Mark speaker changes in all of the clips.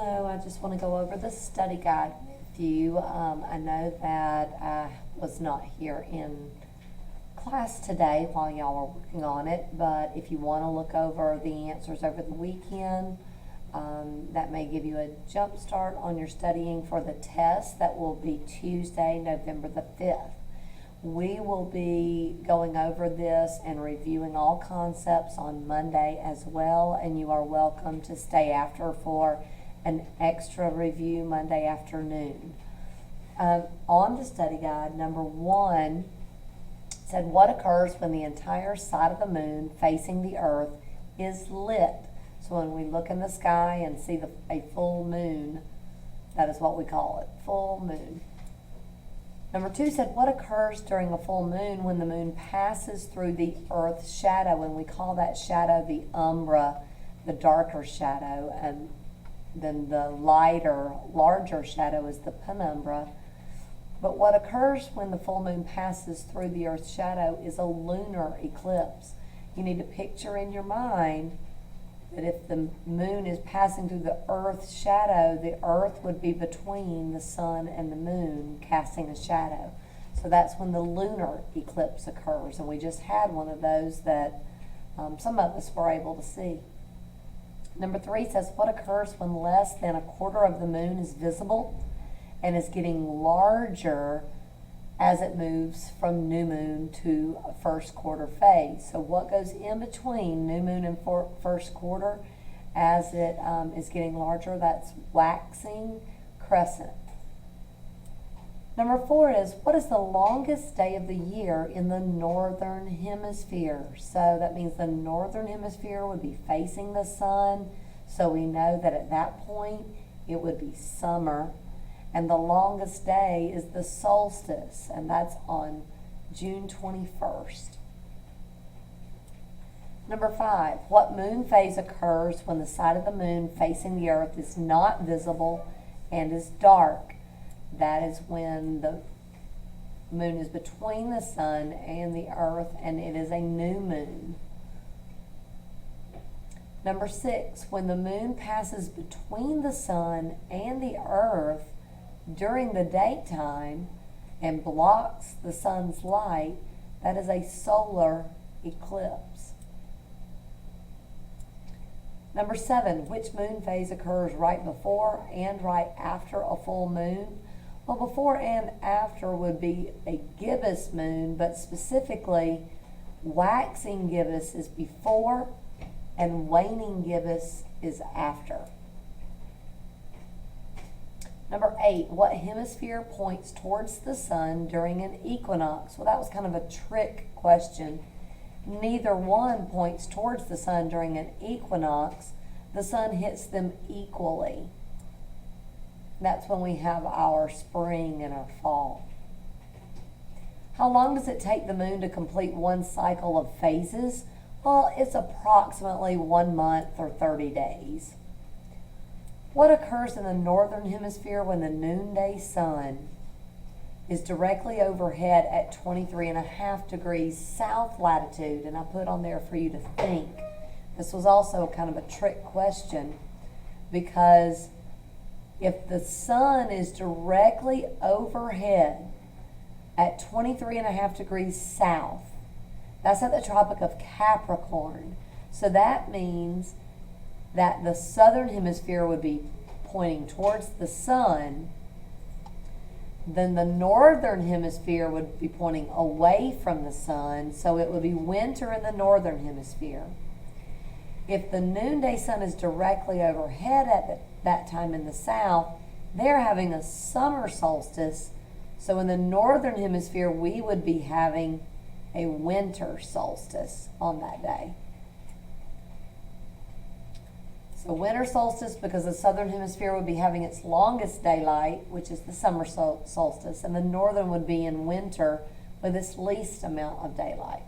Speaker 1: Hello, I just want to go over the study guide with you. I know that I was not here in class today while y'all were working on it, but if you want to look over the answers over the weekend, that may give you a jump start on your studying for the test. That will be Tuesday, November the 5th. We will be going over this and reviewing all concepts on Monday as well, and you are welcome to stay after for an extra review Monday afternoon. On the study guide, number 1 said, what occurs when the entire side of the moon facing the earth is lit? So when we look in the sky and see a full moon, that is what we call it, full moon. Number 2 said, what occurs during a full moon when the moon passes through the earth's shadow? And we call that shadow the umbra, the darker shadow, and then the lighter, larger shadow is the penumbra. But what occurs when the full moon passes through the earth's shadow is a lunar eclipse. You need to picture in your mind that if the moon is passing through the earth's shadow, the earth would be between the sun and the moon, casting a shadow. So that's when the lunar eclipse occurs, and we just had one of those that some of us were able to see. Number 3 says, what occurs when less than a quarter of the moon is visible and is getting larger as it moves from new moon to a first quarter phase? So what goes in between new moon and first quarter as it is getting larger? That's waxing crescent. Number 4 is, what is the longest day of the year in the northern hemisphere? So that means the northern hemisphere would be facing the sun, so we know that at that point it would be summer. And the longest day is the solstice, and that's on June 21st. Number 5, what moon phase occurs when the side of the moon facing the earth is not visible and is dark? That is when the moon is between the sun and the earth, and it is a new moon. Number 6, when the moon passes between the sun and the earth during the daytime and blocks the sun's light, that is a solar eclipse. Number 7, which moon phase occurs right before and right after a full moon? Well, before and after would be a gibbous moon, but specifically waxing gibbous is before and waning gibbous is after. Number 8, what hemisphere points towards the sun during an equinox? Well, that was kind of a trick question. Neither one points towards the sun during an equinox. The sun hits them equally. That's when we have our spring and our fall. How long does it take the moon to complete one cycle of phases? Well, it's approximately 1 month or 30 days. What occurs in the northern hemisphere when the noonday sun is directly overhead at 23.5 degrees south latitude? And I put on there for you to think. This was also kind of a trick question, because if the sun is directly overhead at 23.5 degrees south, that's at the Tropic of Capricorn. So that means that the southern hemisphere would be pointing towards the sun, then the northern hemisphere would be pointing away from the sun, so it would be winter in the northern hemisphere. If the noonday sun is directly overhead at that time in the south, they're having a summer solstice, so in the northern hemisphere we would be having a winter solstice on that day. So winter solstice, because the southern hemisphere would be having its longest daylight, which is the summer solstice, and the northern would be in winter with its least amount of daylight.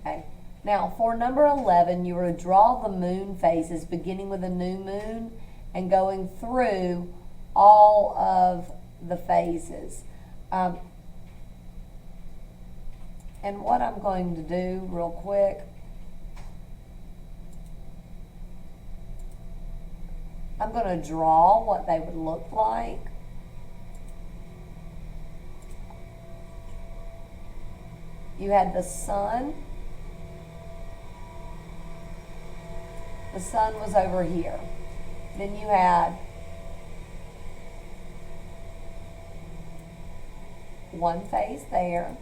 Speaker 1: Okay. Now, for number 11, you were to draw the moon phases beginning with a new moon and going through all of the phases. And what I'm going to do real quick I'm going to draw what they would look like. You had the sun. The sun was over here. Then you had one phase there.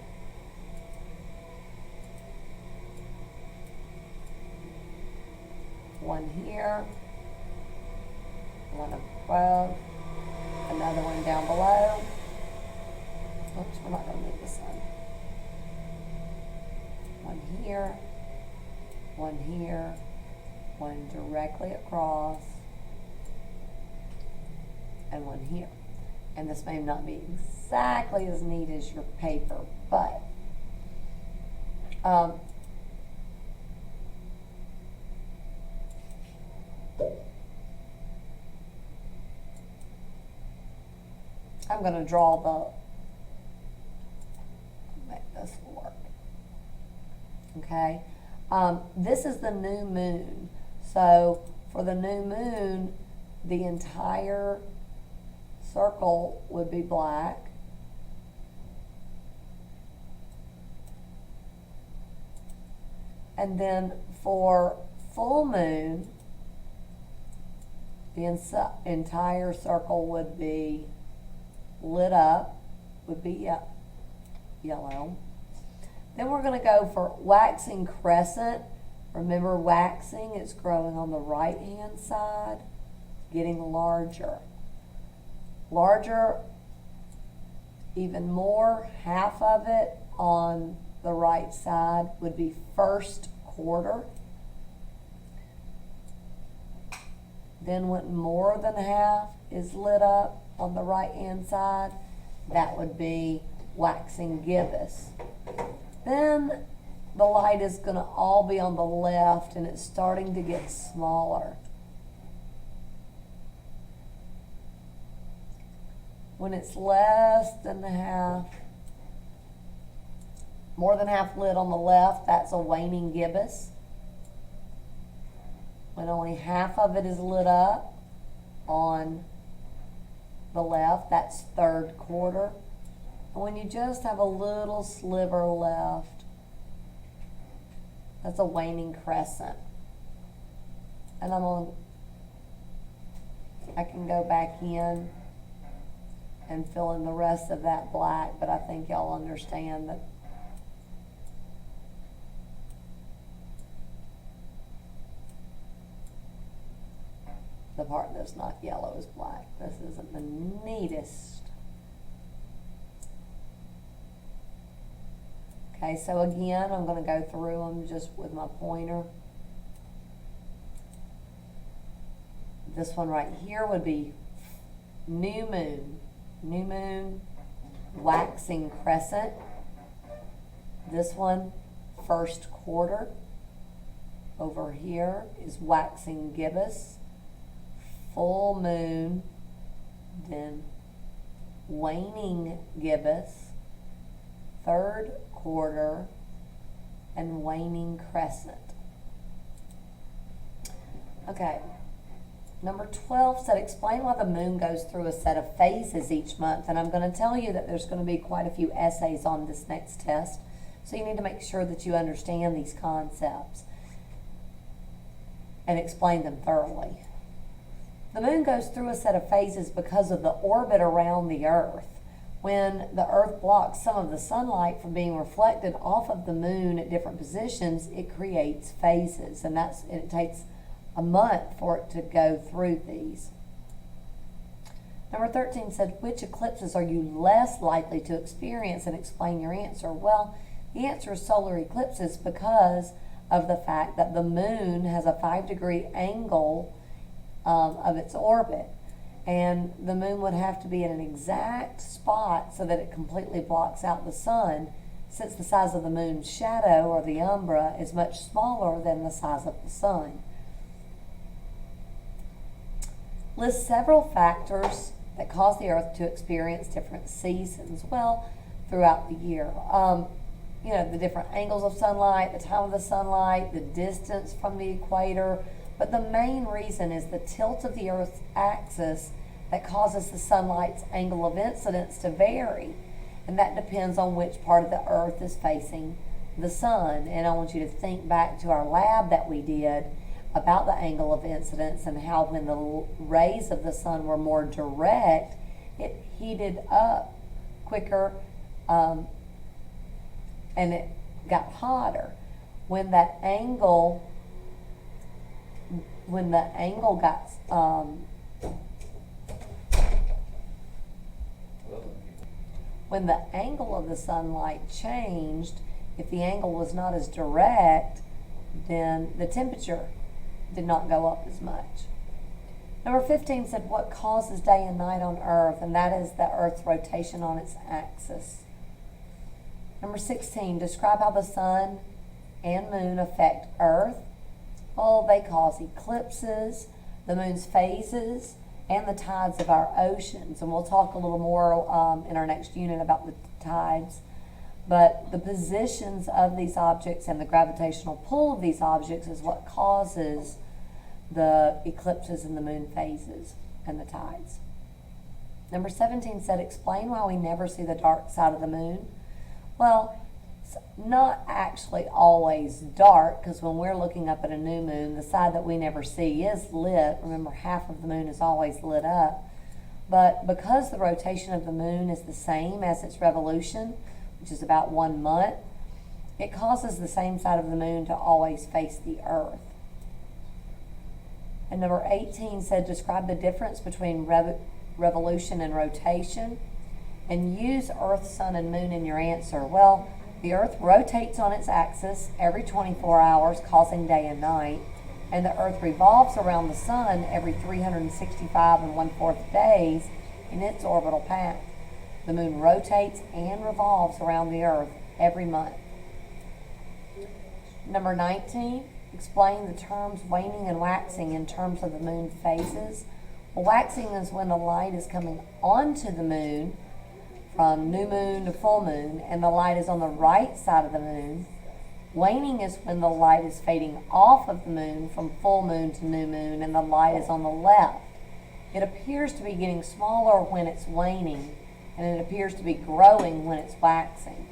Speaker 1: One here. One above. Another one down below. Oops, we're not going to need the sun. One here. One here. One directly across. And one here. And this may not be exactly as neat as your paper, but I'm going to draw make this work. Okay. This is the new moon. So for the new moon, the entire circle would be black. And then for full moon, the entire circle would be lit up, would be yellow. Then we're going to go for waxing crescent. Remember, waxing is growing on the right hand side, getting larger. Larger, even more, half of it on the right side would be first quarter. Then when more than half is lit up on the right hand side, that would be waxing gibbous. Then the light is going to all be on the left, and it's starting to get smaller. When it's less than half, more than half lit on the left, that's a waning gibbous. When only half of it is lit up on the left, that's third quarter. And when you just have a little sliver left, that's a waning crescent. And I can go back in and fill in the rest of that black, but I think y'all understand that the part that's not yellow is black. This isn't the neatest. Okay, so again, I'm going to go through them just with my pointer. This one right here would be new moon. New moon, waxing crescent. This one, first quarter. Over here is waxing gibbous. Full moon, then waning gibbous, third quarter, and waning crescent. Okay, number 12 said, explain why the moon goes through a set of phases each month. And I'm going to tell you that there's going to be quite a few essays on this next test, so you need to make sure that you understand these concepts and explain them thoroughly. The moon goes through a set of phases because of the orbit around the Earth. When the Earth blocks some of the sunlight from being reflected off of the moon at different positions, it creates phases, and it takes a month for it to go through these. Number 13 said, which eclipses are you less likely to experience, and explain your answer? Well, the answer is solar eclipses because of the fact that the moon has a 5-degree angle of its orbit, and the moon would have to be in an exact spot so that it completely blocks out the sun, since the size of the moon's shadow, or the umbra, is much smaller than the size of the sun. List several factors that cause the Earth to experience different seasons. Well, throughout the year. The different angles of sunlight, the time of the sunlight, the distance from the equator, But the main reason is the tilt of the Earth's axis that causes the sunlight's angle of incidence to vary. And that depends on which part of the Earth is facing the sun. And I want you to think back to our lab that we did about the angle of incidence and how when the rays of the sun were more direct, it heated up quicker and it got hotter. When the angle got when the angle of the sunlight changed, if the angle was not as direct, then the temperature did not go up as much. Number 15 said, what causes day and night on Earth? And that is the Earth's rotation on its axis. Number 16, describe how the sun and moon affect Earth. Well, they cause eclipses, the moon's phases, and the tides of our oceans. And we'll talk a little more in our next unit about the tides. But the positions of these objects and the gravitational pull of these objects is what causes the eclipses and the moon phases and the tides. Number 17 said, explain why we never see the dark side of the moon. Well, it's not actually always dark, because when we're looking up at a new moon, the side that we never see is lit. Remember, half of the moon is always lit up. But because the rotation of the moon is the same as its revolution, which is about 1 month, it causes the same side of the moon to always face the Earth. And number 18 said, describe the difference between revolution and rotation, and use Earth, Sun, and Moon in your answer. Well, the Earth rotates on its axis every 24 hours, causing day and night, and the Earth revolves around the Sun every 365 1/4 days in its orbital path. The Moon rotates and revolves around the Earth every month. Number 19, explain the terms waning and waxing in terms of the moon phases. Well, waxing is when the light is coming onto the moon from new moon to full moon, and the light is on the right side of the moon. Waning is when the light is fading off of the moon from full moon to new moon, and the light is on the left. It appears to be getting smaller when it's waning, and it appears to be growing when it's waxing.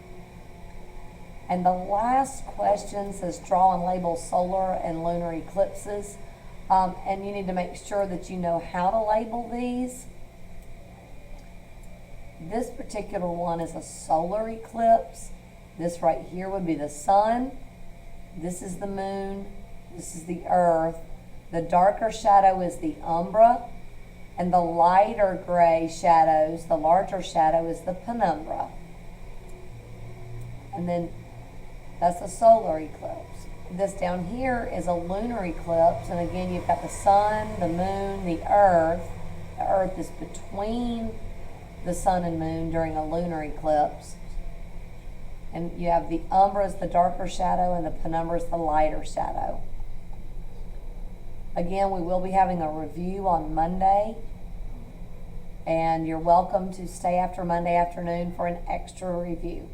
Speaker 1: And the last question says, draw and label solar and lunar eclipses. And you need to make sure that you know how to label these. This particular one is a solar eclipse. This right here would be the sun. This is the moon. This is the earth. The darker shadow is the umbra. And the lighter gray shadows, the larger shadow, is the penumbra. And then that's a solar eclipse. This down here is a lunar eclipse. And again, you've got the sun, the moon, the earth. The earth is between the sun and moon during a lunar eclipse. And you have the umbra is the darker shadow, and the penumbra is the lighter shadow. Again, we will be having a review on Monday, and you're welcome to stay after Monday afternoon for an extra review.